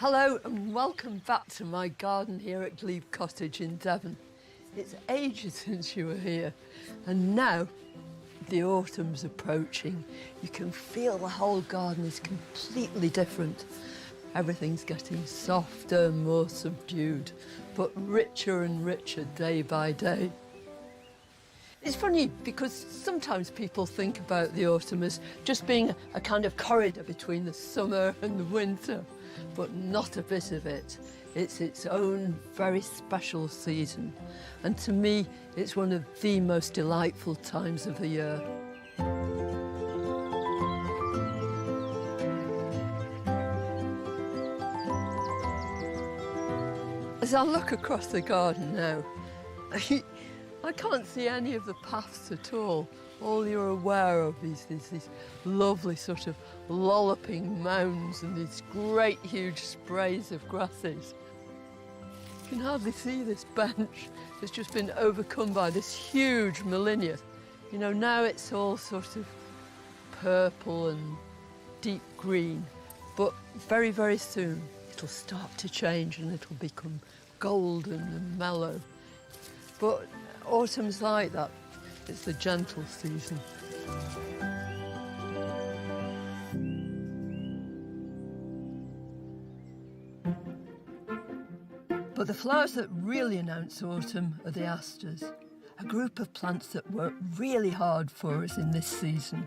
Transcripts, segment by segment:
Hello and welcome back to my garden here at Glebe Cottage in Devon. It's ages since you were here, and now the autumn's approaching. You can feel the whole garden is completely different. Everything's getting softer, more subdued, but richer and richer day by day. It's funny because sometimes people think about the autumn as just being a kind of corridor between the summer and the winter, but not a bit of it. It's its own very special season, and to me, it's one of the most delightful times of the year. As I look across the garden now, I can't see any of the paths at all. All you're aware of is these lovely sort of lolloping mounds and these great huge sprays of grasses. You can hardly see this bench. It's just been overcome by this huge Molinia. You know, now it's all sort of purple and deep green, but very, very soon it'll start to change and it'll become golden and mellow. But autumn's like that. It's the gentle season. But the flowers that really announce autumn are the asters, a group of plants that work really hard for us in this season.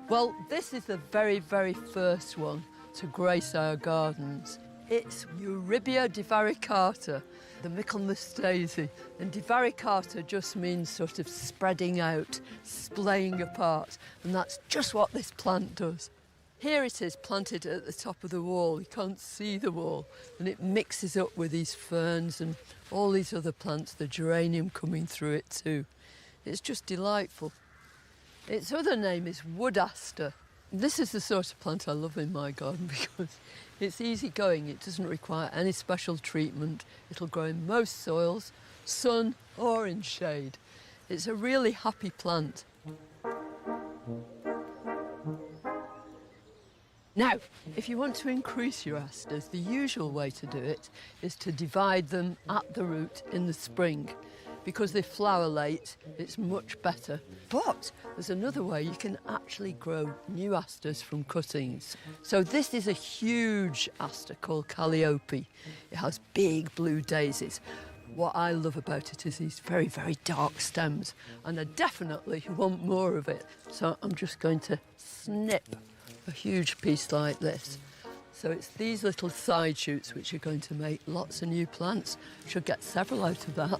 Well, this is the very, very first one to grace our gardens. It's Eurybia divaricata, the Michaelmas daisy. And divaricata just means sort of spreading out, splaying apart, and that's just what this plant does. Here it is planted at the top of the wall. You can't see the wall, and it mixes up with these ferns and all these other plants, the geranium coming through it too. It's just delightful. Its other name is wood aster. This is the sort of plant I love in my garden because it's easy going. It doesn't require any special treatment. It'll grow in most soils, sun or in shade. It's a really happy plant. Now, if you want to increase your asters, the usual way to do it is to divide them at the root in the spring. Because they flower late, it's much better. But there's another way. You can actually grow new asters from cuttings. So this is a huge aster called Calliope. It has big blue daisies. What I love about it is these very, very dark stems, and I definitely want more of it. So I'm just going to snip a huge piece like this. So it's these little side shoots which are going to make lots of new plants. Should get several out of that.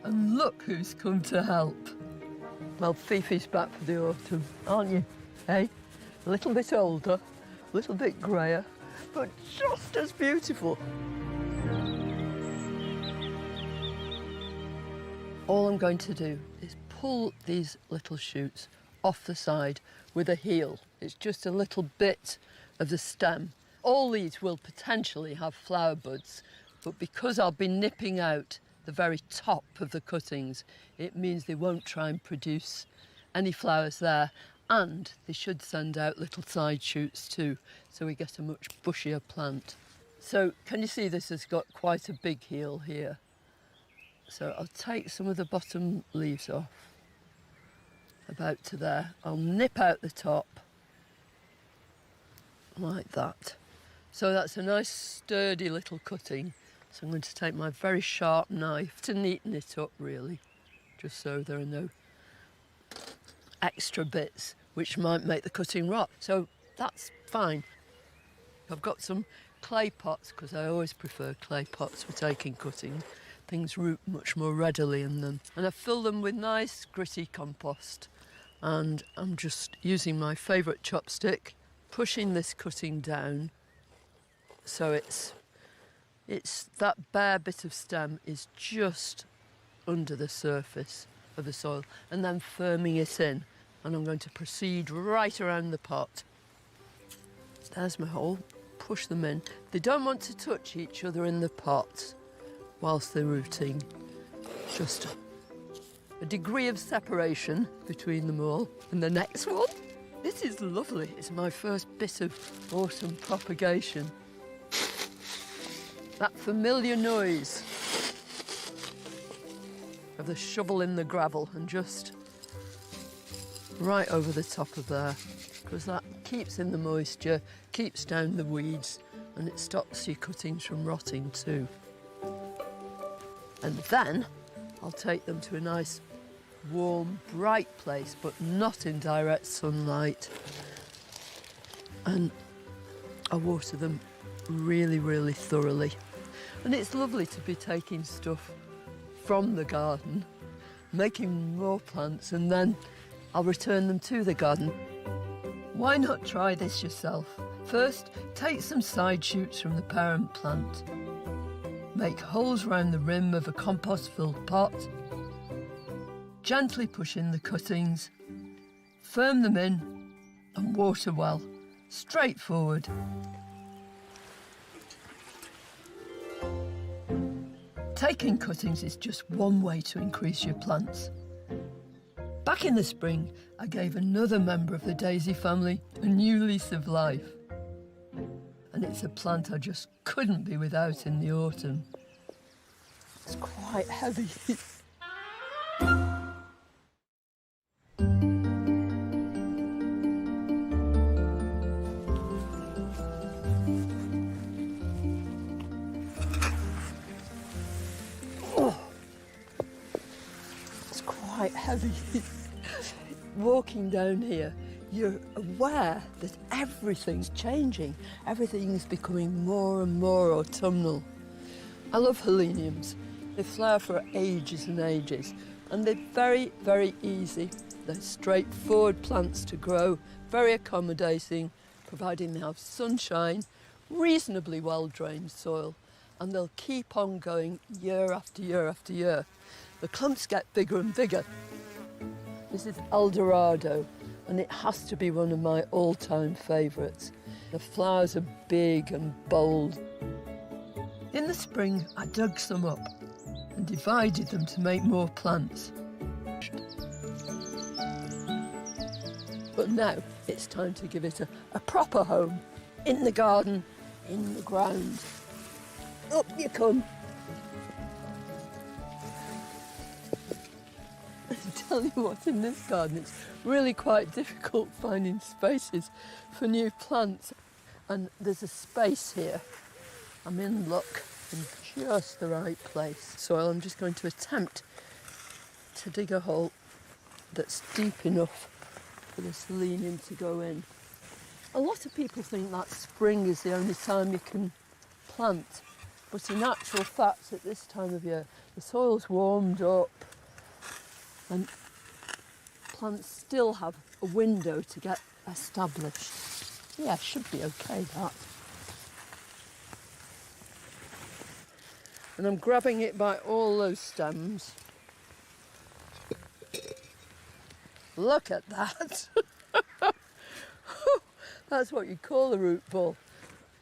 And look who's come to help. Well, Fifi's back for the autumn, aren't you? Hey? A little bit older, a little bit greyer, but just as beautiful. All I'm going to do is pull these little shoots off the side with a heel. It's just a little bit of the stem. All these will potentially have flower buds, but because I'll be nipping out the very top of the cuttings, it means they won't try and produce any flowers there, and they should send out little side shoots too, so we get a much bushier plant. So can you see this has got quite a big heel here? So I'll take some of the bottom leaves off, about to there. I'll nip out the top, like that. So that's a nice sturdy little cutting. So I'm going to take my very sharp knife to neaten it up, really, just so there are no extra bits which might make the cutting rot. So that's fine. I've got some clay pots, because I always prefer clay pots for taking cutting. Things root much more readily in them. And I fill them with nice gritty compost. And I'm just using my favourite chopstick, pushing this cutting down so it's that bare bit of stem is just under the surface of the soil, and then firming it in. And I'm going to proceed right around the pot. There's my hole. Push them in. They don't want to touch each other in the pot whilst they're rooting. Just a degree of separation between them all. And the next one, this is lovely. It's my first bit of autumn propagation. That familiar noise of the shovel in the gravel and just right over the top of there, because that keeps in the moisture, keeps down the weeds, and it stops your cuttings from rotting too. And then I'll take them to a nice, warm, bright place, but not in direct sunlight. And I water them really, really thoroughly. And it's lovely to be taking stuff from the garden, making more plants, and then I'll return them to the garden. Why not try this yourself? First, take some side shoots from the parent plant. Make holes round the rim of a compost-filled pot. Gently push in the cuttings, firm them in, and water well. Straightforward. Taking cuttings is just one way to increase your plants. Back in the spring, I gave another member of the daisy family a new lease of life. And it's a plant I just couldn't be without in the autumn. It's quite heavy. Heavy. Walking down here, you're aware that everything's changing. Everything's becoming more and more autumnal. I love heleniums. They flower for ages and ages, and they're very, very easy. They're straightforward plants to grow, very accommodating, providing they have sunshine, reasonably well-drained soil, and they'll keep on going year after year after year. The clumps get bigger and bigger. This is Eldorado, and it has to be one of my all-time favourites. The flowers are big and bold. In the spring, I dug some up and divided them to make more plants. But now it's time to give it a proper home. In the garden, in the ground. Up you come. Tell you what, in this garden it's really quite difficult finding spaces for new plants, and there's a space here. I'm in luck, in just the right place. So I'm just going to attempt to dig a hole that's deep enough for the selenium to go in. A lot of people think that spring is the only time you can plant, but in actual fact at this time of year the soil's warmed up and plants still have a window to get established. Yeah, should be okay, that. And I'm grabbing it by all those stems. Look at that. That's what you call a root ball.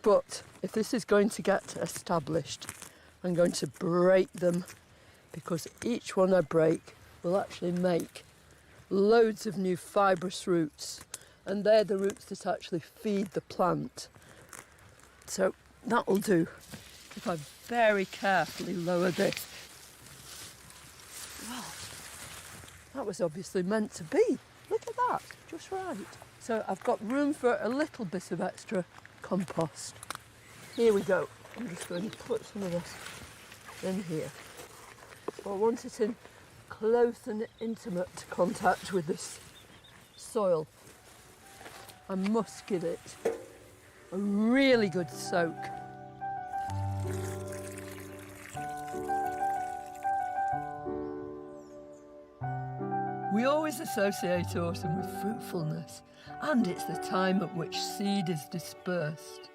But if this is going to get established, I'm going to break them, because each one I break will actually make loads of new fibrous roots, and they're the roots that actually feed the plant. So that will do if I very carefully lower this. Well, that was obviously meant to be. Look at that, just right. So I've got room for a little bit of extra compost. Here we go. I'm just going to put some of this in here. I want it in close and intimate contact with this soil. I must give it a really good soak. We always associate autumn with fruitfulness, and it's the time at which seed is dispersed.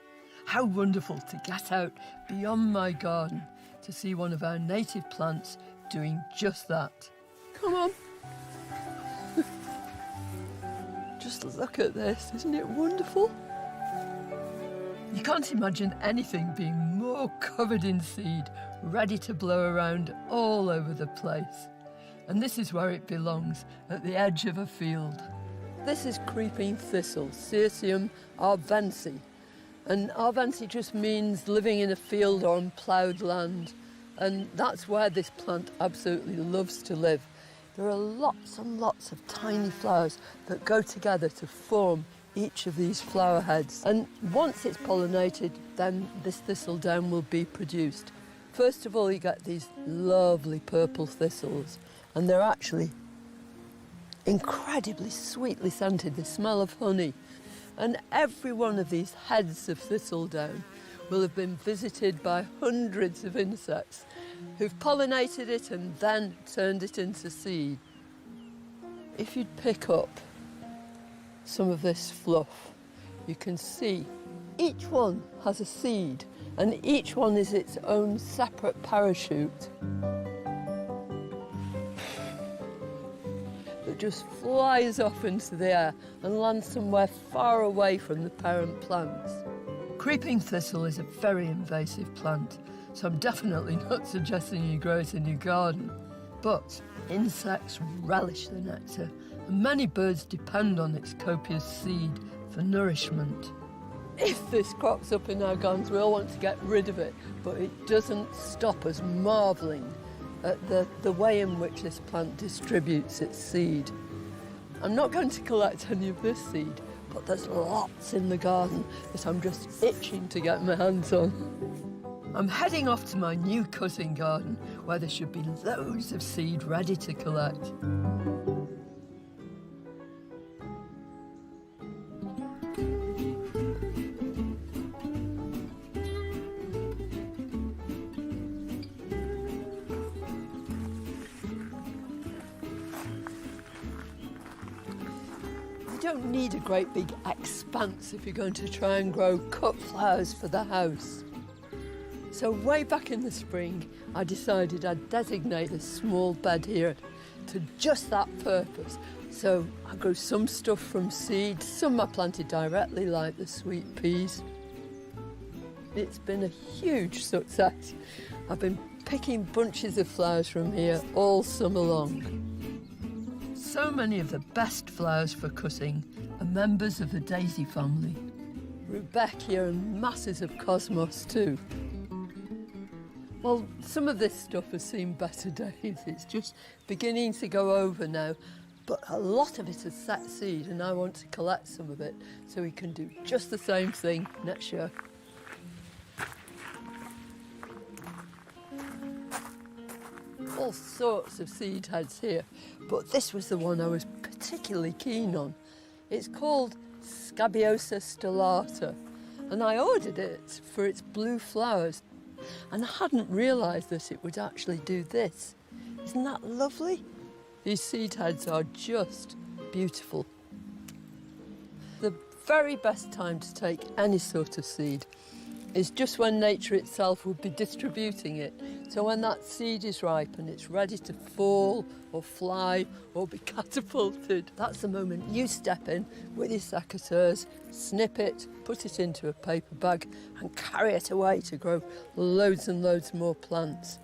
How wonderful to get out beyond my garden to see one of our native plants doing just that. Come on. Just look at this, isn't it wonderful? You can't imagine anything being more covered in seed, ready to blow around all over the place. and this is where it belongs, at the edge of a field. This is creeping thistle, Cirsium arvensi. And arvensi just means living in a field or on ploughed land. And that's where this plant absolutely loves to live. There are lots and lots of tiny flowers that go together to form each of these flower heads. And once it's pollinated, then this thistle down will be produced. First of all, you get these lovely purple thistles, and they're actually incredibly sweetly scented. They smell of honey. And every one of these heads of thistledown will have been visited by hundreds of insects who've pollinated it and then turned it into seed. If you'd pick up some of this fluff, you can see each one has a seed, and each one is its own separate parachute that just flies off into the air and lands somewhere far away from the parent plants. Creeping thistle is a very invasive plant, so I'm definitely not suggesting you grow it in your garden. But insects relish the nectar, and many birds depend on its copious seed for nourishment. If this crops up in our gardens, we all want to get rid of it, but it doesn't stop us marvelling at the way in which this plant distributes its seed. I'm not going to collect any of this seed, but there's lots in the garden that I'm just itching to get my hands on. I'm heading off to my new cutting garden, where there should be loads of seed ready to collect. You don't need a great big expanse if you're going to try and grow cut flowers for the house. So way back in the spring, I decided I'd designate a small bed here to just that purpose. So I grew some stuff from seed, some I planted directly, like the sweet peas. It's been a huge success. I've been picking bunches of flowers from here all summer long. So many of the best flowers for cutting are members of the daisy family. Rudbeckia and masses of cosmos too. Well, some of this stuff has seen better days. It's just beginning to go over now, but a lot of it has set seed, and I want to collect some of it so we can do just the same thing next year. All sorts of seed heads here, but this was the one I was particularly keen on. It's called Scabiosa stellata, and I ordered it for its blue flowers, and I hadn't realised that it would actually do this. Isn't that lovely? These seed heads are just beautiful. The very best time to take any sort of seed is just when nature itself would be distributing it. So when that seed is ripe and it's ready to fall or fly or be catapulted, that's the moment you step in with your secateurs, snip it, put it into a paper bag and carry it away to grow loads and loads more plants.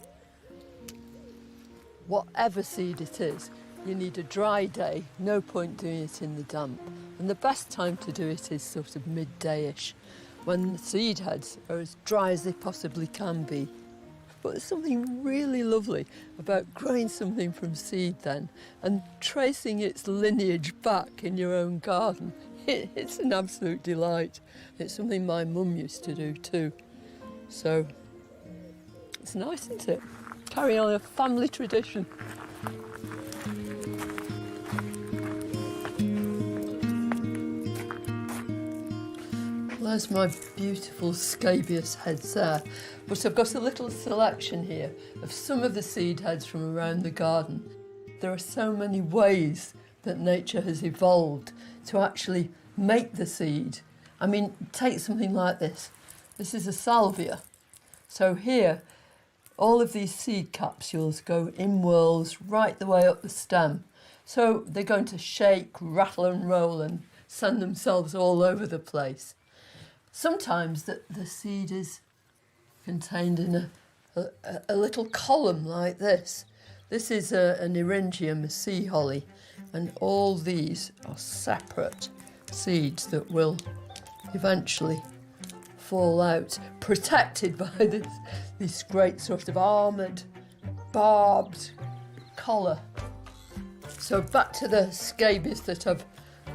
Whatever seed it is, you need a dry day, no point doing it in the damp. And the best time to do it is sort of midday-ish, when the seed heads are as dry as they possibly can be. But there's something really lovely about growing something from seed then and tracing its lineage back in your own garden. It's an absolute delight. It's something my mum used to do too. So it's nice, isn't it? Carry on a family tradition. There's my beautiful scabious heads there, but I've got a little selection here of some of the seed heads from around the garden. There are so many ways that nature has evolved to actually make the seed. I mean, take something like this. This is a salvia. So here, all of these seed capsules go in whorls right the way up the stem. So they're going to shake, rattle and roll and send themselves all over the place. Sometimes the seed is contained in a little column like this. This is an Eryngium, a sea holly, and all these are separate seeds that will eventually fall out, protected by this great sort of armoured, barbed collar. So back to the scabies that I've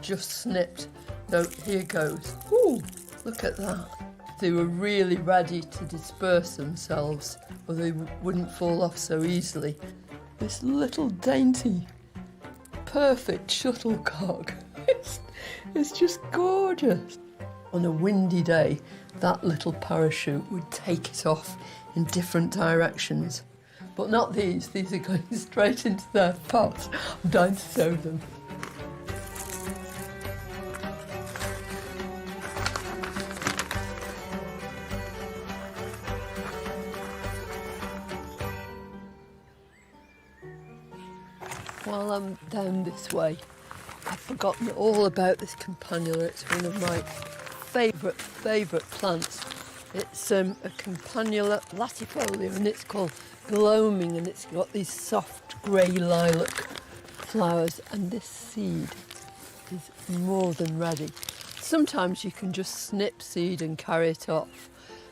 just snipped. So here goes. Ooh, look at that. They were really ready to disperse themselves, or they wouldn't fall off so easily. This little dainty, perfect shuttlecock. It's just gorgeous. On a windy day, that little parachute would take it off in different directions. But not these. These are going straight into their pots. I'm dying to sow them. While I'm down this way, I've forgotten all about this campanula. It's one of my favourite plants. It's a campanula latifolia, and it's called gloaming, and it's got these soft grey lilac flowers, and this seed is more than ready. Sometimes you can just snip seed and carry it off,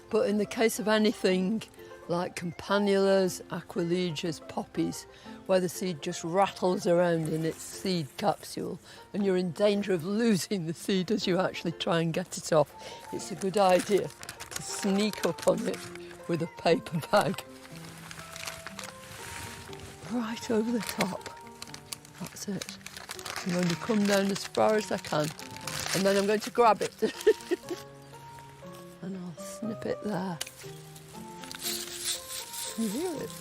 but in the case of anything like campanulas, aquilegias, poppies, where the seed just rattles around in its seed capsule and you're in danger of losing the seed as you actually try and get it off, it's a good idea to sneak up on it with a paper bag. Right over the top. That's it. I'm going to come down as far as I can, and then I'm going to grab it. And I'll snip it there. Can you hear it?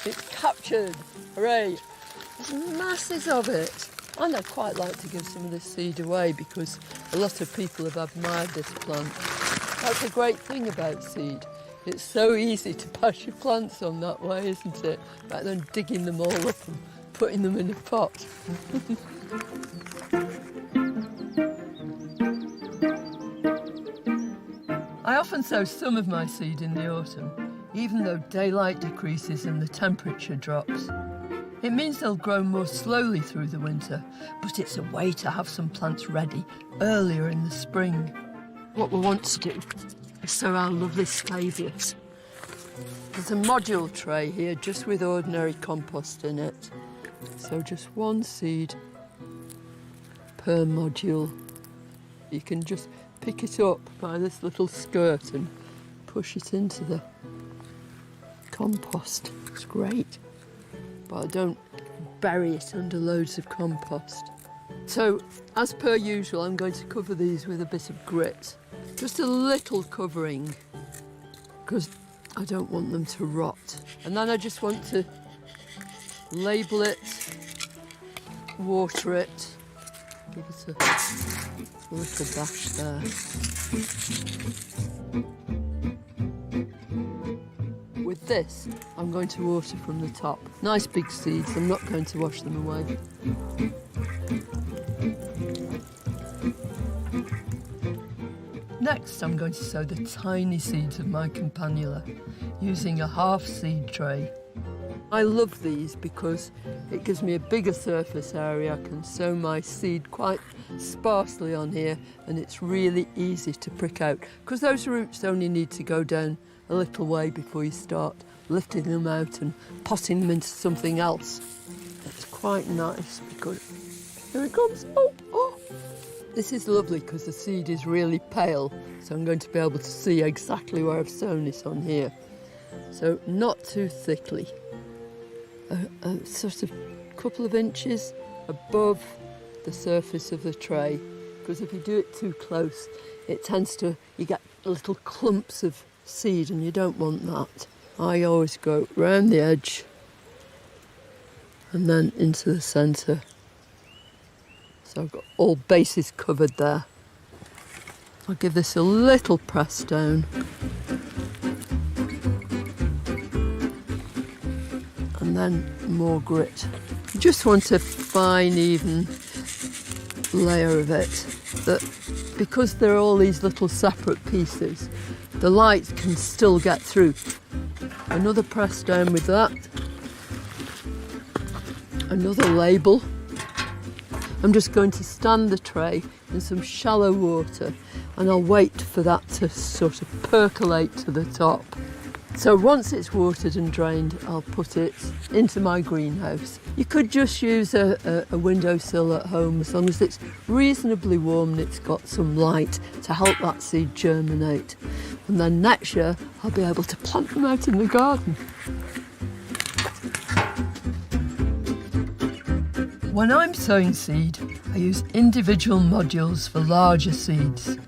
It's captured. Hooray. There's masses of it. And I'd quite like to give some of this seed away because a lot of people have admired this plant. That's a great thing about seed. It's so easy to pass your plants on that way, isn't it? Rather than digging them all up and putting them in a pot. I often sow some of my seed in the autumn, even though daylight decreases and the temperature drops. It means they'll grow more slowly through the winter, but it's a way to have some plants ready earlier in the spring. What we want to do is sow our lovely scabious. There's a module tray here just with ordinary compost in it. So just one seed per module. You can just pick it up by this little skirt and push it into the compost. It's great, but I don't bury it under loads of compost. So, as per usual, I'm going to cover these with a bit of grit. Just a little covering, because I don't want them to rot. And then I just want to label it, water it, give it a little dash there. With this, I'm going to water from the top. Nice big seeds, I'm not going to wash them away. Next, I'm going to sow the tiny seeds of my campanula using a half seed tray. I love these because it gives me a bigger surface area. I can sow my seed quite sparsely on here, and it's really easy to prick out because those roots only need to go down a little way before you start lifting them out and potting them into something else. It's quite nice because here it comes. Oh! This is lovely because the seed is really pale, so I'm going to be able to see exactly where I've sown it on here. So not too thickly, a sort of couple of inches above the surface of the tray, because if you do it too close, it tends to, you get little clumps of seed and you don't want that. I always go round the edge and then into the centre. So I've got all bases covered there. I'll give this a little press down. And then more grit. You just want a fine, even layer of it. That, because there are all these little separate pieces, the light can still get through. Another press down with that. another label. I'm just going to stand the tray in some shallow water and I'll wait for that to sort of percolate to the top. So once it's watered and drained, I'll put it into my greenhouse. You could just use a windowsill at home as long as it's reasonably warm and it's got some light to help that seed germinate. And then next year, I'll be able to plant them out in the garden. When I'm sowing seed, I use individual modules for larger seeds.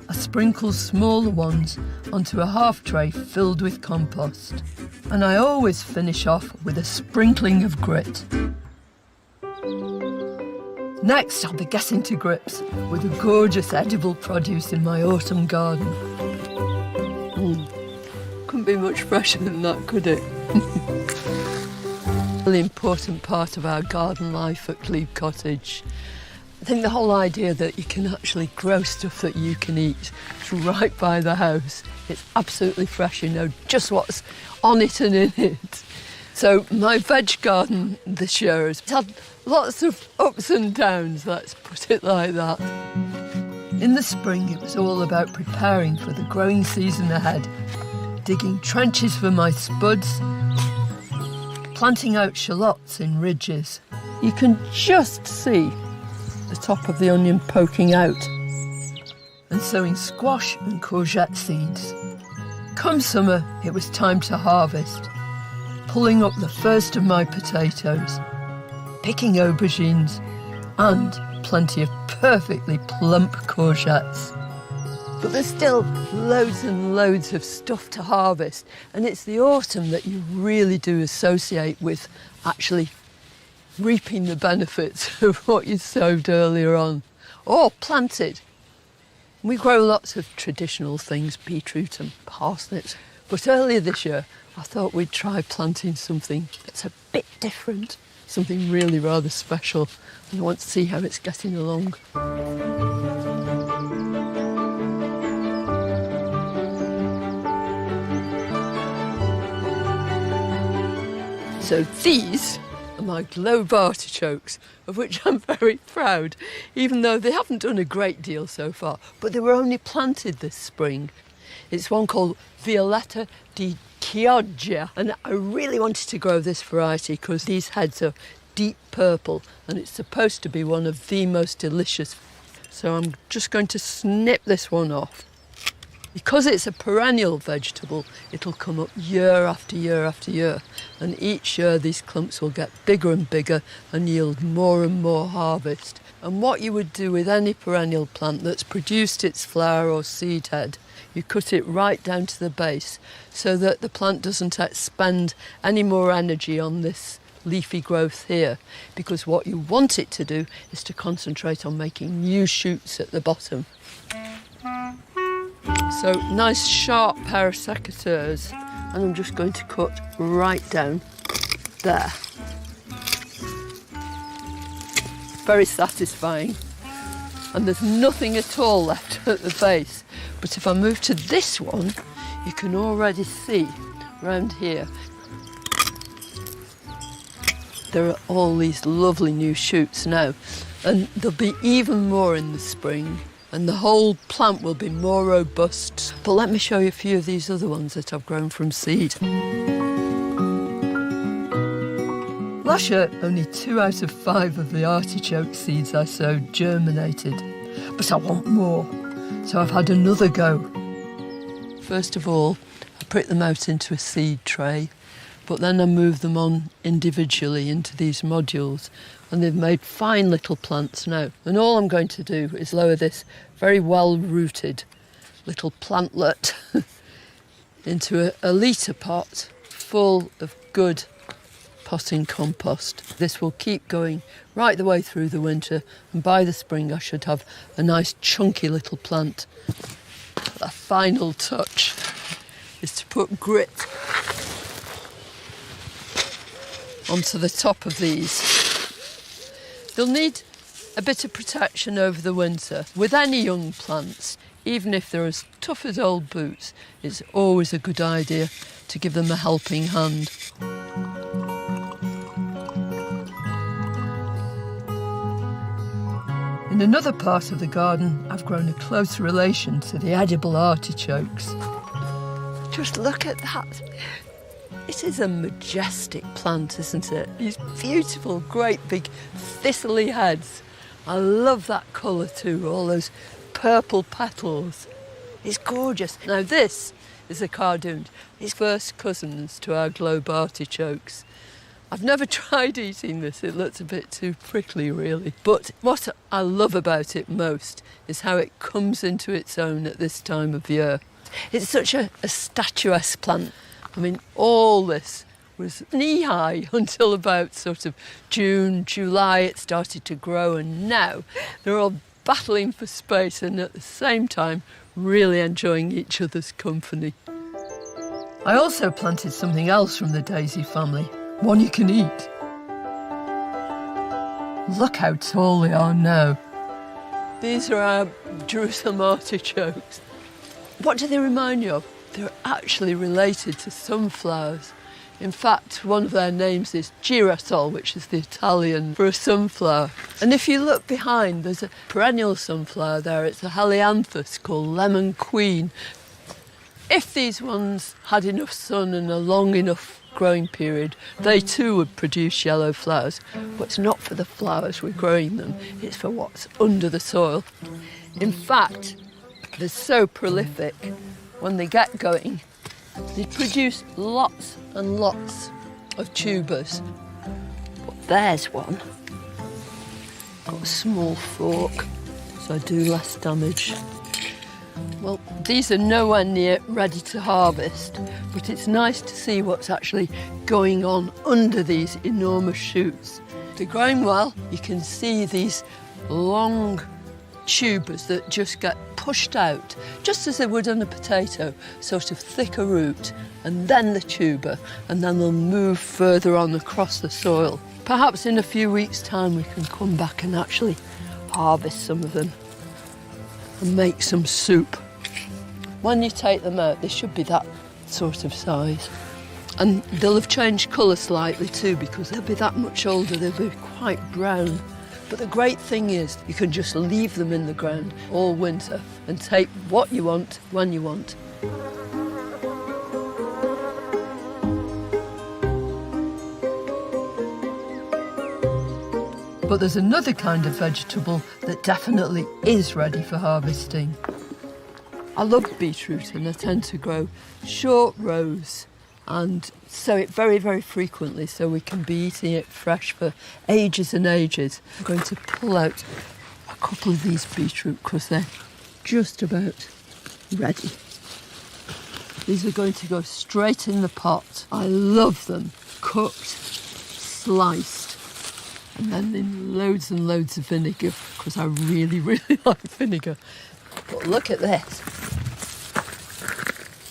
I sprinkle smaller ones onto a half tray filled with compost. And I always finish off with a sprinkling of grit. Next, I'll be getting to grips with the gorgeous edible produce in my autumn garden. Couldn't be much fresher than that, could it? Really important part of our garden life at Klein Cottage. I think the whole idea that you can actually grow stuff that you can eat, it's right by the house. It's absolutely fresh, you know just what's on it and in it. So my veg garden this year has had lots of ups and downs, let's put it like that. In the spring, it was all about preparing for the growing season ahead, digging trenches for my spuds, planting out shallots in ridges. You can just see the top of the onion poking out, and sowing squash and courgette seeds. Come summer, it was time to harvest, pulling up the first of my potatoes, picking aubergines, and plenty of perfectly plump courgettes. But there's still loads and loads of stuff to harvest, and it's the autumn that you really do associate with actually reaping the benefits of what you sowed earlier on, or planted. We grow lots of traditional things, beetroot and parsnips, but earlier this year I thought we'd try planting something that's a bit different, something really rather special, and I want to see how it's getting along. So these are my globe artichokes, of which I'm very proud, even though they haven't done a great deal so far, but they were only planted this spring. It's one called Violetta di Chioggia, and I really wanted to grow this variety because these heads are deep purple and it's supposed to be one of the most delicious. So I'm just going to snip this one off. Because it's a perennial vegetable, it'll come up year after year after year, and each year these clumps will get bigger and bigger and yield more and more harvest. And what you would do with any perennial plant that's produced its flower or seed head, you cut it right down to the base so that the plant doesn't expend any more energy on this leafy growth here, because what you want it to do is to concentrate on making new shoots at the bottom. So nice sharp pair of secateurs, and I'm just going to cut right down there. Very satisfying. And there's nothing at all left at the base. But if I move to this one, you can already see round here there are all these lovely new shoots now, and there'll be even more in the spring, and the whole plant will be more robust. But let me show you a few of these other ones that I've grown from seed. Last year, only 2 out of 5 of the artichoke seeds I sowed germinated, but I want more, so I've had another go. First of all, I prick them out into a seed tray, but then I move them on individually into these modules, and they've made fine little plants now. And all I'm going to do is lower this very well-rooted little plantlet into a litre pot full of good potting compost. This will keep going right the way through the winter, and by the spring I should have a nice chunky little plant. The final touch is to put grit onto the top of these. They'll need a bit of protection over the winter. With any young plants, even if they're as tough as old boots, it's always a good idea to give them a helping hand. In another part of the garden, I've grown a close relation to the edible artichokes. Just look at that. It is a majestic plant, isn't it? These beautiful, great big thistly heads. I love that colour too, all those purple petals. It's gorgeous. Now this is a cardoon. It's first cousins to our globe artichokes. I've never tried eating this, it looks a bit too prickly really. But what I love about it most is how it comes into its own at this time of year. It's such a statuesque plant. I mean, all this was knee-high until about sort of June, July it started to grow, and now they're all battling for space and at the same time really enjoying each other's company. I also planted something else from the daisy family, one you can eat. Look how tall they are now. These are our Jerusalem artichokes. What do they remind you of? They're actually related to sunflowers. In fact, one of their names is girasol, which is the Italian for a sunflower. And if you look behind, there's a perennial sunflower there. It's a helianthus called lemon queen. If these ones had enough sun and a long enough growing period, they too would produce yellow flowers. But it's not for the flowers we're growing them, it's for what's under the soil. In fact, they're so prolific, when they get going, they produce lots and lots of tubers. But there's one. Got a small fork, so I do less damage. Well, these are nowhere near ready to harvest, but it's nice to see what's actually going on under these enormous shoots. If they're growing well, you can see these long tubers that just get pushed out, just as they would on a potato, sort of thicker root, and then the tuber, and then they'll move further on across the soil. Perhaps in a few weeks' time we can come back and actually harvest some of them and make some soup. When you take them out, they should be that sort of size. And they'll have changed colour slightly too, because they'll be that much older, they'll be quite brown. But the great thing is you can just leave them in the ground all winter and take what you want when you want. But there's another kind of vegetable that definitely is ready for harvesting. I love beetroot and I tend to grow short rows and sow it very, very frequently so we can be eating it fresh for ages and ages. I'm going to pull out a couple of these beetroot because they're just about ready. These are going to go straight in the pot. I love them cooked, sliced, and then in loads and loads of vinegar because I really, really like vinegar. But look at this.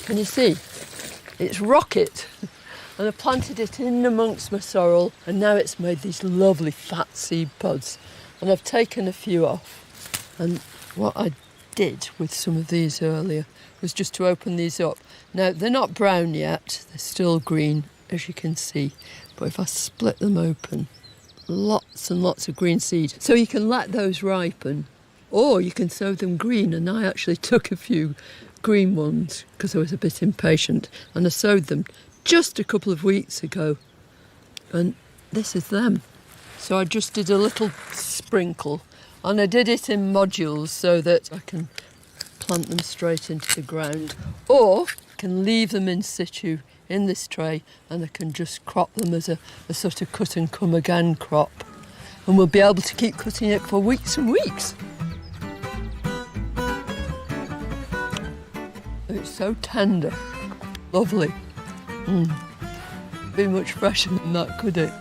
Can you see? It's rocket. And I planted it in amongst my sorrel and now it's made these lovely fat seed pods. And I've taken a few off. And what I did with some of these earlier was just to open these up. Now, they're not brown yet. They're still green, as you can see. But if I split them open, lots and lots of green seed. So you can let those ripen or you can sow them green. And I actually took a few green ones because I was a bit impatient and I sowed them just a couple of weeks ago and this is them. So I just did a little sprinkle and I did it in modules so that I can plant them straight into the ground or I can leave them in situ in this tray and I can just crop them as a sort of cut and come again crop and we'll be able to keep cutting it for weeks and weeks. It's so tender, lovely. Be much fresher than that, could it?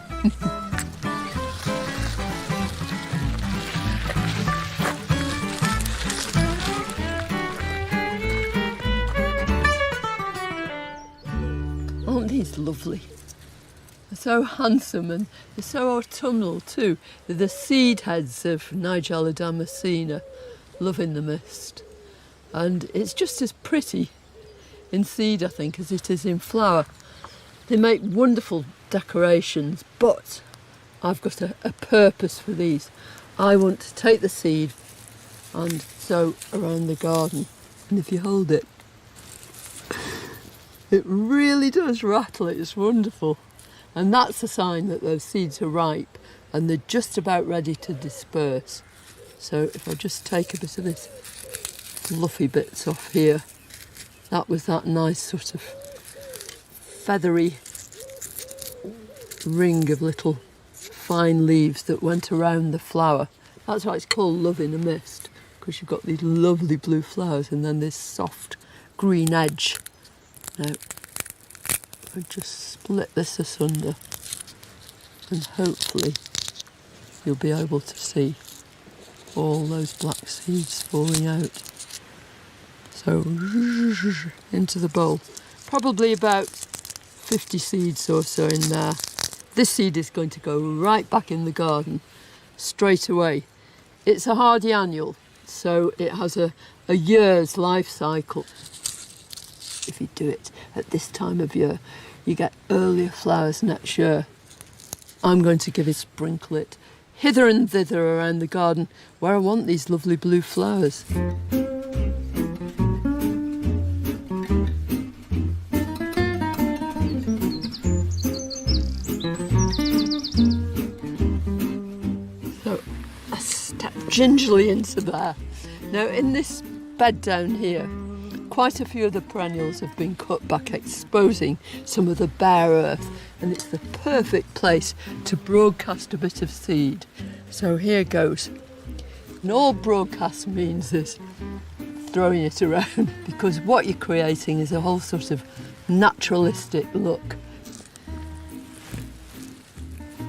Aren't these lovely? They're so handsome and they're so autumnal too. They're the seed heads of Nigella damascena, love in the mist. And it's just as pretty in seed, I think, as it is in flower. They make wonderful decorations, but I've got a purpose for these. I want to take the seed and sow around the garden. And if you hold it, it really does rattle. It's wonderful. And that's a sign that those seeds are ripe and they're just about ready to disperse. So if I just take a bit of this fluffy bits off here, that was that nice sort of feathery ring of little fine leaves that went around the flower. That's why it's called Love in a Mist, because you've got these lovely blue flowers and then this soft green edge. Now, I'll just split this asunder and hopefully you'll be able to see all those black seeds falling out. So, into the bowl. Probably about 50 seeds or so in there. This seed is going to go right back in the garden straight away. It's a hardy annual, so it has a year's life cycle. If you do it at this time of year, you get earlier flowers next year. I'm going to sprinkle it hither and thither around the garden where I want these lovely blue flowers. So I step gingerly into there. Now in this bed down here, quite a few of the perennials have been cut back, exposing some of the bare earth, and it's the perfect place to broadcast a bit of seed. So here goes. And all broadcast means is throwing it around, because what you're creating is a whole sort of naturalistic look.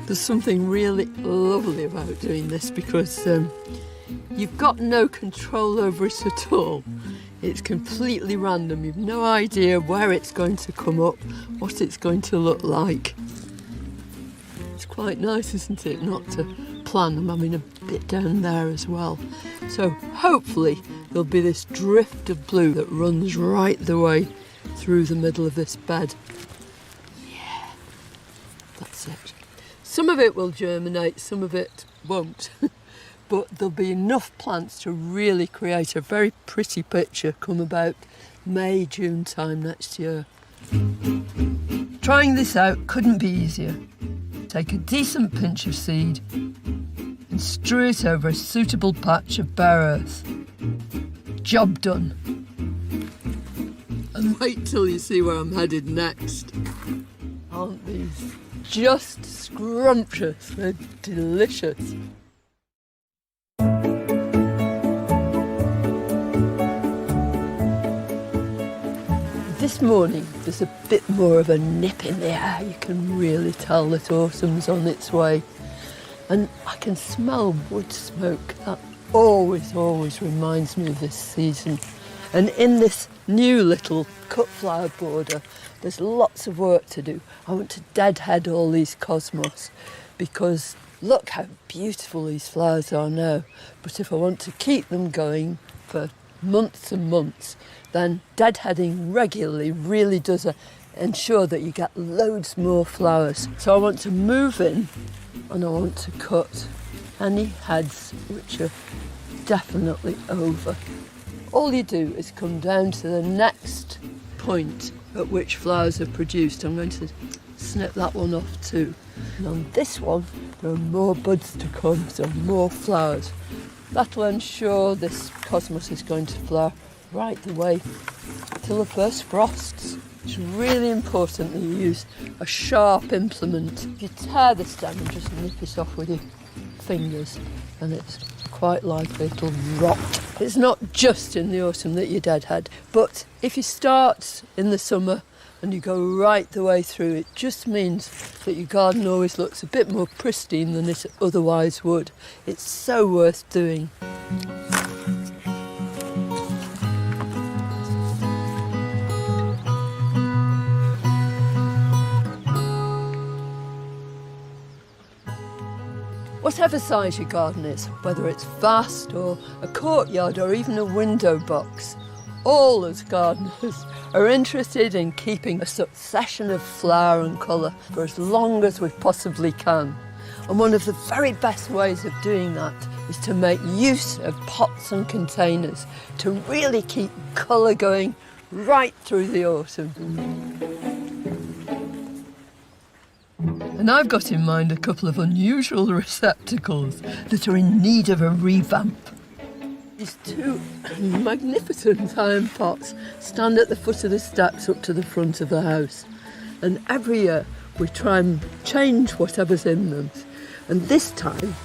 There's something really lovely about doing this because you've got no control over it at all. It's completely random. You've no idea where it's going to come up, what it's going to look like. It's quite nice, isn't it, not to plan. I'm having a bit down there as well. So hopefully there'll be this drift of blue that runs right the way through the middle of this bed. Yeah, that's it. Some of it will germinate, some of it won't. But there'll be enough plants to really create a very pretty picture come about May, June time next year. Trying this out couldn't be easier. Take a decent pinch of seed and strew it over a suitable patch of bare earth. Job done. And wait till you see where I'm headed next. Aren't these just scrumptious? They're delicious. This morning there's a bit more of a nip in the air. You can really tell that autumn's on its way. And I can smell wood smoke. That always reminds me of this season. And in this new little cut flower border, there's lots of work to do. I want to deadhead all these cosmos because look how beautiful these flowers are now. But if I want to keep them going for months and months, then deadheading regularly really does ensure that you get loads more flowers. So I want to move in and I want to cut any heads which are definitely over. All you do is come down to the next point at which flowers are produced. I'm going to snip that one off too. And on this one, there are more buds to come, so more flowers. That'll ensure this cosmos is going to flower right the way till the first frosts. It's really important that you use a sharp implement. If you tear the stem and just nip it off with your fingers, then it's quite likely it'll rot. It's not just in the autumn that you deadhead, but if you start in the summer and you go right the way through, it just means that your garden always looks a bit more pristine than it otherwise would. It's so worth doing. Whatever size your garden is, whether it's vast or a courtyard or even a window box, all us gardeners are interested in keeping a succession of flower and colour for as long as we possibly can. And one of the very best ways of doing that is to make use of pots and containers to really keep colour going right through the autumn. And I've got in mind a couple of unusual receptacles that are in need of a revamp. These two magnificent iron pots stand at the foot of the steps up to the front of the house. And every year we try and change whatever's in them. And this time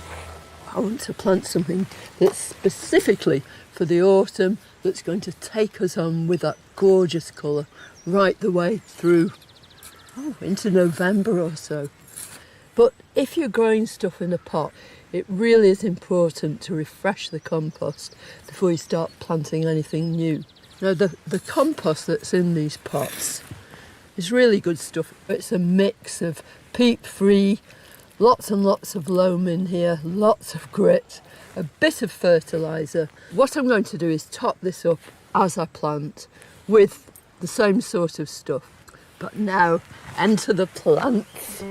I want to plant something that's specifically for the autumn, that's going to take us on with that gorgeous colour right the way through into November or so. But if you're growing stuff in a pot, it really is important to refresh the compost before you start planting anything new. Now the compost that's in these pots is really good stuff. It's a mix of peat-free, lots and lots of loam in here, lots of grit, a bit of fertiliser. What I'm going to do is top this up as I plant with the same sort of stuff. But now, enter the plants.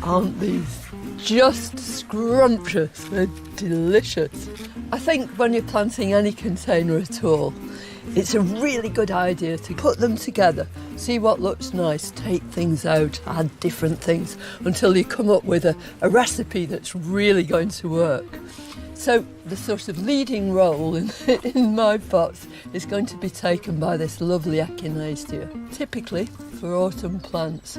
Aren't these just scrumptious? They're delicious. I think when you're planting any container at all, it's a really good idea to put them together, see what looks nice, take things out, add different things until you come up with a recipe that's really going to work. So the sort of leading role in my pots is going to be taken by this lovely echinacea. Typically for autumn plants,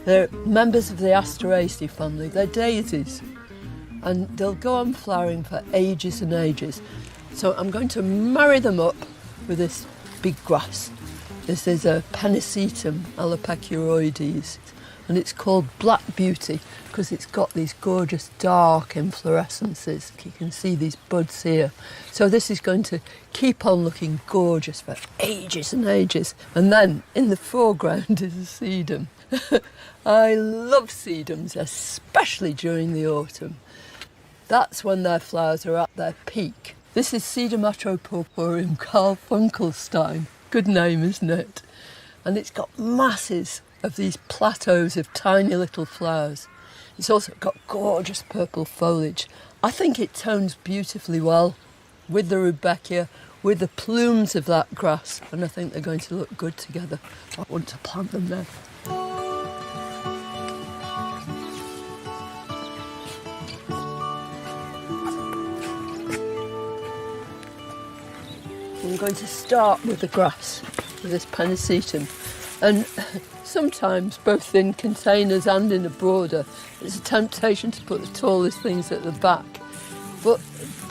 they're members of the Asteraceae family. They're daisies and they'll go on flowering for ages and ages. So I'm going to marry them up with this big grass. This is a Pennisetum alopecuroides, and it's called Black Beauty because it's got these gorgeous dark inflorescences. You can see these buds here. So this is going to keep on looking gorgeous for ages and ages. And then in the foreground is a sedum. I love sedums, especially during the autumn. That's when their flowers are at their peak. This is Sedum atropurpureum Carl-Funkelstein. Good name, isn't it? And it's got masses of these plateaus of tiny little flowers. It's also got gorgeous purple foliage. I think it tones beautifully well with the rudbeckia, with the plumes of that grass, and I think they're going to look good together. I want to plant them now. I'm going to start with the grass, with this Pennisetum. And sometimes, both in containers and in a border, it's a temptation to put the tallest things at the back. But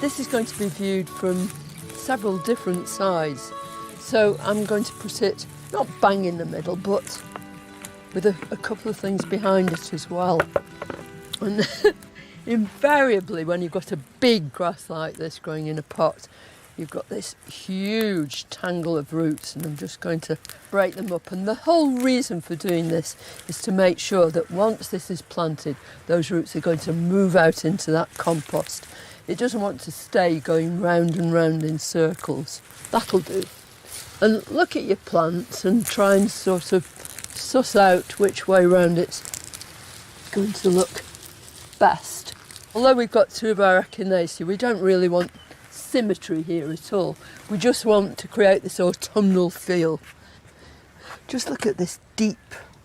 this is going to be viewed from several different sides. So I'm going to put it, not bang in the middle, but with a couple of things behind it as well. And invariably, when you've got a big grass like this growing in a pot, you've got this huge tangle of roots, and I'm just going to break them up. And the whole reason for doing this is to make sure that once this is planted, those roots are going to move out into that compost. It doesn't want to stay going round and round in circles. That'll do. And look at your plants and try and sort of suss out which way round it's going to look best. Although we've got two of our echinacea, we don't really want symmetry here at all. We just want to create this autumnal feel. Just look at this deep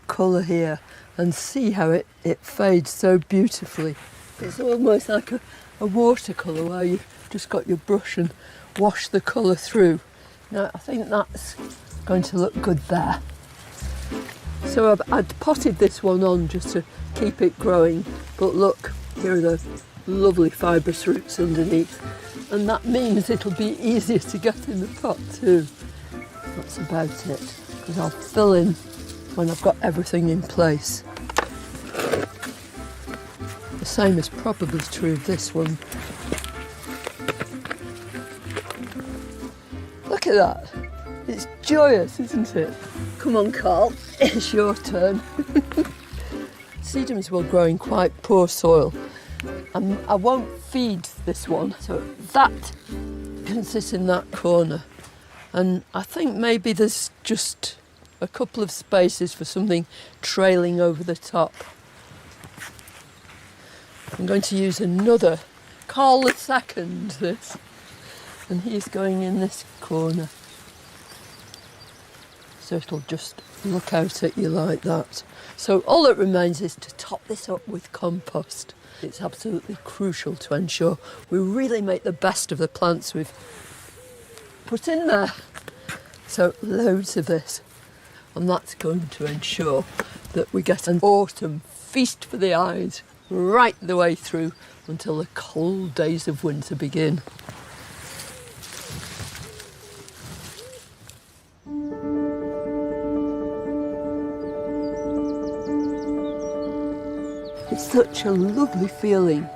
colour here and see how it fades so beautifully. It's almost like a watercolour where you've just got your brush and wash the colour through. Now I think that's going to look good there. So I'd potted this one on just to keep it growing, but look, here are the lovely fibrous roots underneath. And that means it'll be easier to get in the pot too. That's about it, because I'll fill in when I've got everything in place. The same is probably true of this one. Look at that. It's joyous, isn't it? Come on, Carl, it's your turn. Sedums will grow in quite poor soil. I won't feed this one, so that can sit in that corner. And I think maybe there's just a couple of spaces for something trailing over the top. I'm going to use another Carl II, this, and he's going in this corner. So it'll just look out at you like that. So all that remains is to top this up with compost. It's absolutely crucial to ensure we really make the best of the plants we've put in there. So loads of this. And that's going to ensure that we get an autumn feast for the eyes right the way through until the cold days of winter begin. It's such a lovely feeling.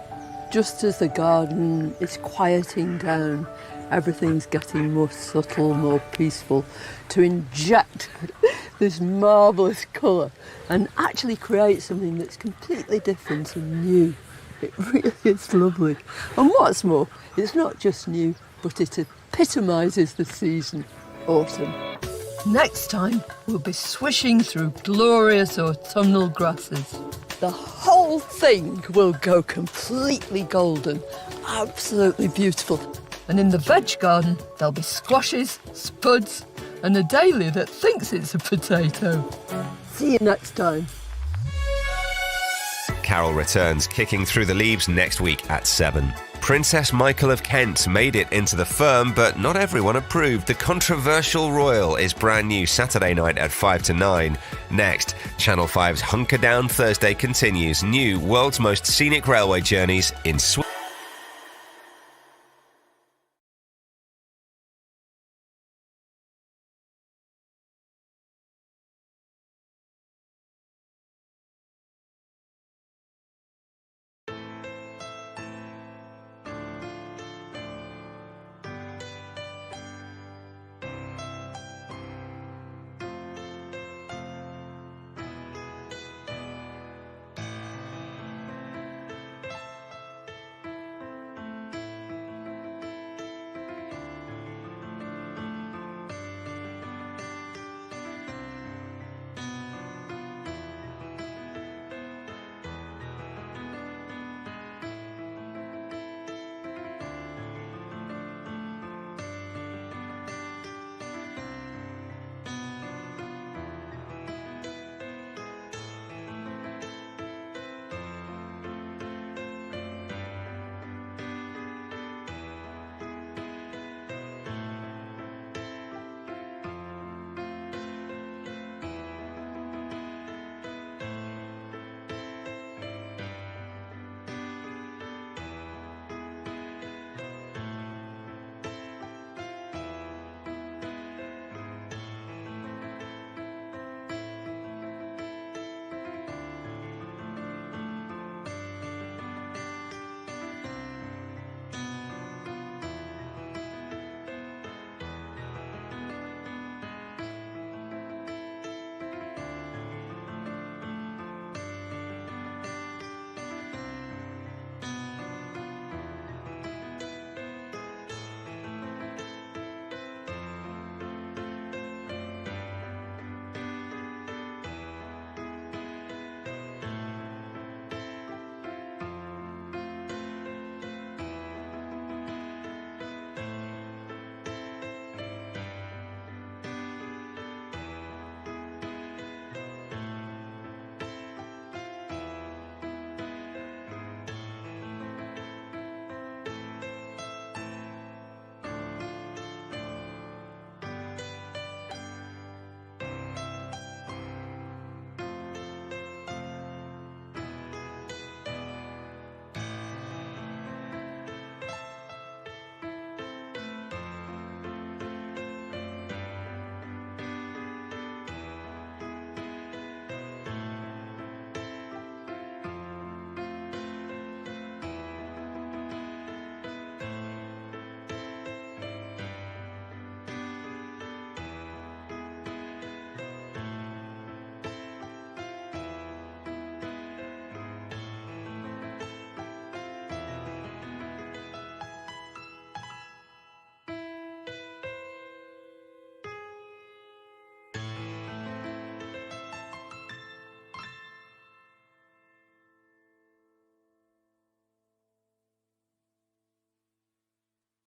Just as the garden is quieting down, everything's getting more subtle, more peaceful, to inject this marvellous colour and actually create something that's completely different and new. It really is lovely. And what's more, it's not just new, but it epitomises the season, autumn. Next time, we'll be swishing through glorious autumnal grasses. The whole thing will go completely golden, absolutely beautiful. And in the veg garden, there'll be squashes, spuds, and a dahlia that thinks it's a potato. See you next time. Carol returns, kicking through the leaves next week at 7. Princess Michael of Kent made it into the firm, but not everyone approved. The controversial royal is brand new Saturday night at 5 to 9. Next, Channel 5's Hunker Down Thursday continues. New world's most scenic railway journeys in Sweden.